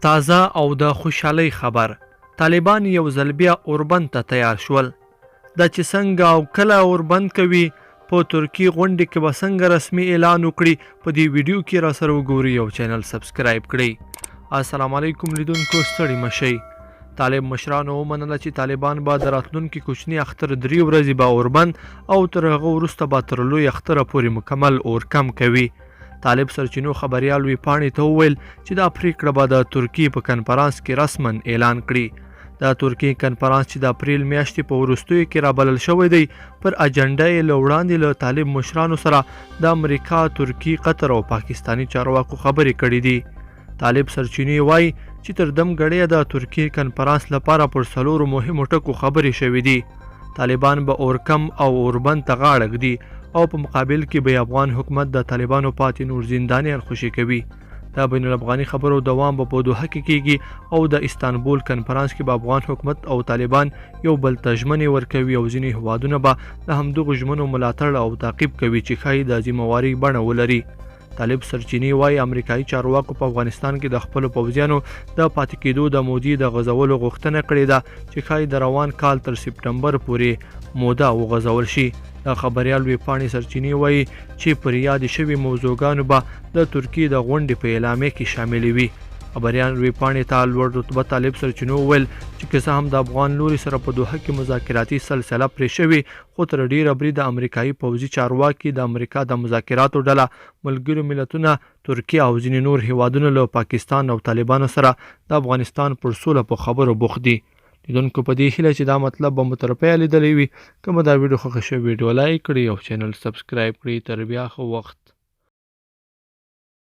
تازه او د خوشحالۍ خبر، طالبان یو ځل بیا اوربند ته تیار شول. دا چې څنګه او کله اوربند کوي، په ترکی غونډې کې به څنګه رسمي اعلان وکړي، په دې ویډیو کې را سره وګورئ او چینل سبسکرایب کړئ. السلام علیکم لیدونکو، ستړي مشئ. طالب مشرانو ومنله چې طالبان به د راتلونکي کوچني اختر 3 ورځې به اوربند او تر هغه وروسته به تر لوی اختره پورې مکمل اور کم کوي. طالب سرچینو خبریال وی پاڼې ته وویل چې دا پریکړه به د ترکیې په کنفرانس کې رسما اعلان کړي. د ترکیې کنفرانس چې د اپریل میاشتې په وروستیو کې رابلل شوی دی، پر اجنډا یې له وړاندې له طالب مشرانو سره د امریکا، ترکیې، قطر او پاکستاني چارواکو خبرې کړې دي. طالب سرچینې وایي چې تر دم غړې د ترکیې کنفرانس لپاره پر 4 مهمو ټکو خبرې شوې دي. طالبان به اورکم او اوربند ته غاړه ږدي او په مقابل کې به افغان حکومت د طالبانو پاتې نور زندانیان خوشي کوي. د بین الافغاني خبرو دوام به په دوحه کې کیږي او د استانبول کنفرانس کې به افغان حکومت او طالبان یو بل ته ژمنې ورکوي او ځینې هیوادونه به د همدغو ژمنو ملاتړ او تعقیب کوي چې ښایي د ذمهوارۍ بڼه ولري. طالب سرچینې وایي امریکایي چارواکو په افغانستان کې د خپلو پوځیانو د پاتې کېدو د مودې د غځولو غوښتنه کړې ده چې ښایي د روان کال تر سپټمبر پورې موده وغځول شي. د خبریال ویبپاڼې سرچینې وایي چې پر یادې شوي موضوعګانو به د ترکیې د غونډې په اعلامیه کې شاملې وي. خبریال ویبپاڼې ته لوړ رتبه طالب سرچینو وویل چې که څه هم د افغان لوري سره په دوحه کې مذاکراتي سلسله پرې شوې، خو تر ډیره برید د امریکایي پوځي چارواکي، د امریکا د مذاکراتو ډله، ملګرو ملتونه، ترکیه او ځینې نور هیوادونه له پاکستان او طالبانو سره د افغانستان پر سوله په خبرو بوخت دي. لیدونکو په دې هیله چې دا مطلب به مو تر پایه لیدلی وي. که مو دا ویډیو خوښه شوې، ویډیو لایک کړئ او چینل سبسکرایب کړئ. تر بیا ښه وخت.